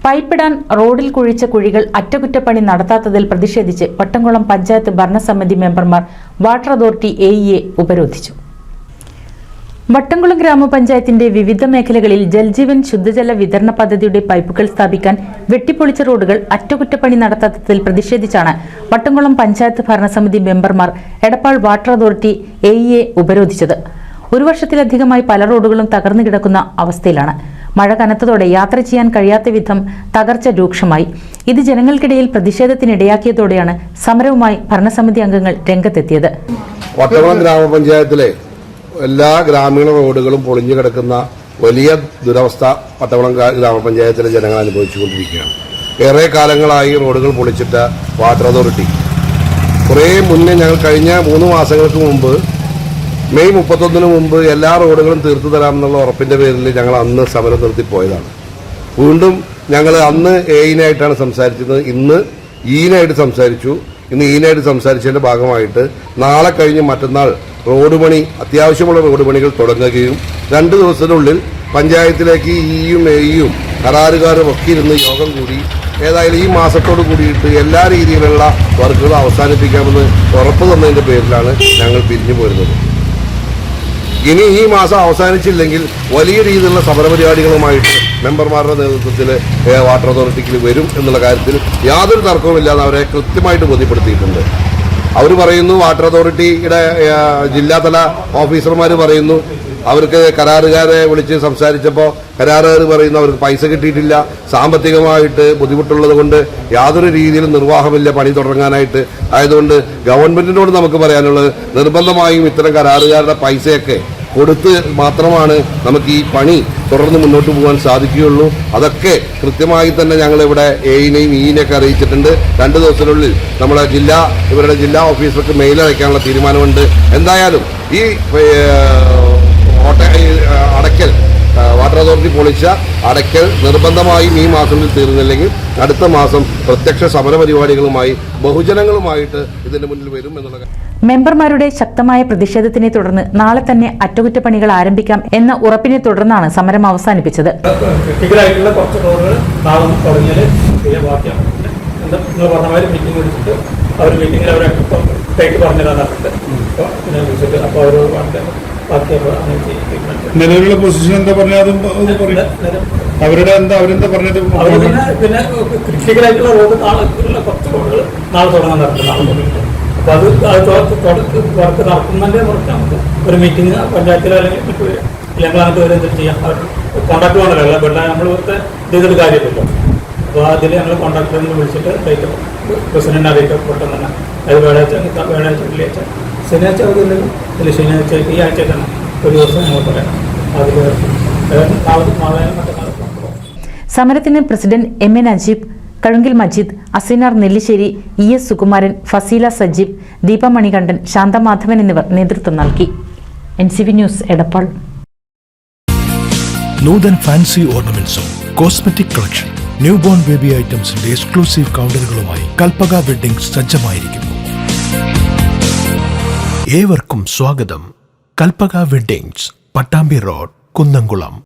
പൈപ്പിടാൻ റോഡിൽ കുഴിച്ച കുഴികൾ അറ്റകുറ്റപ്പണി നടത്താത്തതിൽ പ്രതിഷേധിച്ച് വട്ടംകുളം പഞ്ചായത്ത് ഭരണസമിതി മെമ്പർമാർ വാട്ടർ അതോറിറ്റി എഇയെ ഉപരോധിച്ചു. വട്ടംകുളം ഗ്രാമപഞ്ചായത്തിന്റെ വിവിധ മേഖലകളിൽ ജൽജീവൻ ശുദ്ധജല വിതരണ പദ്ധതിയുടെ പൈപ്പുകൾ സ്ഥാപിക്കാൻ വെട്ടിപ്പൊളിച്ച റോഡുകൾ അറ്റകുറ്റപ്പണി നടത്താത്തതിൽ പ്രതിഷേധിച്ചാണ് വട്ടംകുളം പഞ്ചായത്ത് ഭരണസമിതി മെമ്പർമാർ എടപ്പാൾ വാട്ടർ അതോറിറ്റി എഇയെ ഉപരോധിച്ചത്. ഒരു വർഷത്തിലധികമായി പല റോഡുകളും തകർന്നു കിടക്കുന്ന അവസ്ഥയിലാണ്. മഴ കനത്തതോടെ യാത്ര ചെയ്യാൻ കഴിയാത്ത വിധം തകർച്ച രൂക്ഷമായി. ഇത് ജനങ്ങൾക്കിടയിൽ പ്രതിഷേധത്തിനിടയാക്കിയതോടെയാണ് സമരവുമായി ഭരണസമിതി അംഗങ്ങൾ രംഗത്തെത്തിയത്. വട്ടംകുളം ഗ്രാമപഞ്ചായത്തിലെ എല്ലാ ഗ്രാമീണ റോഡുകളും പൊളിഞ്ഞു കിടക്കുന്ന വലിയ ദുരവസ്ഥ വട്ടംകുളം ഗ്രാമപഞ്ചായത്തിലെ ജനങ്ങൾ അനുഭവിച്ചുകൊണ്ടിരിക്കുകയാണ്. ഏറെ കാലങ്ങളായി റോഡുകൾ പൊളിച്ചിട്ട് വാട്ടർ അതോറിറ്റി കുറേ മുന്നേ ഞങ്ങൾ കഴിഞ്ഞ 3 മാസങ്ങൾക്ക് മുമ്പ് മെയ് 31 മുമ്പ് എല്ലാ റോഡുകളും തീർത്തു തരാമെന്നുള്ള ഉറപ്പിന്റെ പേരിൽ ഞങ്ങൾ അന്ന് സമരം നിർത്തിപ്പോയതാണ്. വീണ്ടും ഞങ്ങൾ അന്ന് എയിനായിട്ടാണ് സംസാരിച്ചത്. ഇന്ന് ഈനായിട്ട് സംസാരിച്ചു. ഇന്ന് ഈനായിട്ട് സംസാരിച്ചതിന്റെ ഭാഗമായിട്ട് നാളെ കഴിഞ്ഞ് മറ്റന്നാൾ റോഡ് പണി, അത്യാവശ്യമുള്ള റോഡ് പണികൾ തുടങ്ങുകയും 2 ദിവസത്തിനുള്ളിൽ പഞ്ചായത്തിലേക്ക് ഇയും എയും കരാറുകാരും ഒക്കെ ഇരുന്ന് യോഗം കൂടി ഏതായാലും ഈ മാസത്തോട് കൂടിയിട്ട് എല്ലാ രീതിയിലുള്ള വർക്കുകൾ അവസാനിപ്പിക്കാമെന്ന് ഉറപ്പ് തന്നതിന്റെ പേരിലാണ് ഞങ്ങൾ പിരിഞ്ഞു പോരുന്നത്. ഇനി ഈ മാസം അവസാനിച്ചില്ലെങ്കിൽ വലിയ രീതിയിലുള്ള സമരപരിപാടികളുമായിട്ട് മെമ്പർമാരുടെ നേതൃത്വത്തിൽ വാട്ടർ അതോറിറ്റിക്ക് വരും എന്നുള്ള കാര്യത്തിൽ യാതൊരു തർക്കവുമില്ലാതെ അവരെ കൃത്യമായിട്ട് ബോധ്യപ്പെടുത്തിയിട്ടുണ്ട്. അവർ പറയുന്നു, വാട്ടർ അതോറിറ്റിയുടെ ജില്ലാതല ഓഫീസർമാർ പറയുന്നു, അവർക്ക് കരാറുകാരെ വിളിച്ച് സംസാരിച്ചപ്പോൾ കരാറുകാർ പറയുന്നു അവർക്ക് പൈസ കിട്ടിയിട്ടില്ല, സാമ്പത്തികമായിട്ട് ബുദ്ധിമുട്ടുള്ളത് കൊണ്ട് യാതൊരു രീതിയിലും നിർവാഹമില്ല പണി തുടങ്ങാനായിട്ട്. ആയതുകൊണ്ട് ഗവൺമെന്റിനോട് നമുക്ക് പറയാനുള്ളത്, നിർബന്ധമായും ഇത്തരം കരാറുകാരുടെ പൈസയൊക്കെ കൊടുത്ത് മാത്രമാണ് നമുക്ക് ഈ പണി തുടർന്ന് മുന്നോട്ട് പോകാൻ സാധിക്കുകയുള്ളൂ. അതൊക്കെ കൃത്യമായി തന്നെ ഞങ്ങളിവിടെ എയിനെയും ഈനെയൊക്കെ അറിയിച്ചിട്ടുണ്ട്. 2 ദിവസത്തിനുള്ളിൽ നമ്മുടെ ഇവരുടെ ജില്ലാ ഓഫീസർക്ക് മെയിൽ അയക്കാനുള്ള തീരുമാനമുണ്ട്. എന്തായാലും ഈ അടയ്ക്കൽ വാട്ടർ അതോറിറ്റി പൊളിച്ച അടയ്ക്കൽ നിർബന്ധമായും ഈ മാസത്തിൽ തീർന്നില്ലെങ്കിൽ അടുത്ത മാസം പ്രത്യക്ഷ സമരപരിപാടികളുമായി ബഹുജനങ്ങളുമായിട്ട് ഇതിന്റെ മുന്നിൽ വരും എന്നുള്ള മെമ്പർമാരുടെ ശക്തമായ പ്രതിഷേധത്തിനെ തുടർന്ന് നാളെ തന്നെ അറ്റകുറ്റപ്പണികൾ ആരംഭിക്കാം എന്ന ഉറപ്പിനെ തുടർന്നാണ് സമരം അവസാനിപ്പിച്ചത്. നിലവിലുള്ള പൊസിഷൻ എന്താ പറഞ്ഞത്? അവരെന്താ പറഞ്ഞത്? പിന്നെ ക്രിട്ടിക്കലായിട്ടുള്ള റോഡ് കുറച്ച് റോഡുകൾ നാളെ തുടങ്ങാൻ നടത്തുന്നത്. അപ്പൊ അത് വർക്ക് നടത്തുന്നതിന്റെ പുറത്ത് നമുക്ക് ഒരു മീറ്റിംഗ് പഞ്ചായത്തിലോ അല്ലെങ്കിൽ ഞങ്ങളാണ് എന്തെങ്കിലും ചെയ്യാം. കോൺട്രാക്ട് വേണമല്ലോ, വെള്ളം നമ്മൾ ഇവിടുത്തെ ചെയ്തിട്ട് കാര്യമില്ലല്ലോ. അപ്പോൾ അതിൽ ഞങ്ങൾ കോൺട്രാക്ടറിനെ വിളിച്ചിട്ട് ഡേറ്റ് പ്രസിഡന്റ് അറിയിക്കപ്പെട്ട തന്നെ അത് വ്യാഴാഴ്ച വെള്ളിയാഴ്ച ശനിയാഴ്ച അവധിയില്ലെങ്കിൽ ഇല്ല, ശനിയാഴ്ച ഈ ആഴ്ച തന്നെ ഒരു ദിവസം ഞങ്ങൾ പറയാം. അതിൽ സമരത്തിന് പ്രസിഡന്റ് MA നജീബ്, കഴുങ്കിൽ മജീദ്, അസീനാർ നെല്ലിശ്ശേരി, ES സുകുമാരൻ, ഫസീല സജീബ്, ദീപ മണികണ്ഠൻ, ശാന്തമാധവൻ എന്നിവർ നേതൃത്വം നൽകി. NCV news Edappal. Noothan fancy ഓർണമെന്റ്സും cosmetic collection, new born baby ഐറ്റംസിന്റെ എക്സ്ക്ലൂസീവ് കൗണ്ടറുകളുമായി കൽപ്പക വെഡ്ഡിംഗ്സ് സജ്ജമായിരിക്കുന്നു. ഏവർക്കും സ്വാഗതം. Kalpaka weddings, Pattambi road, Kunnamkulam.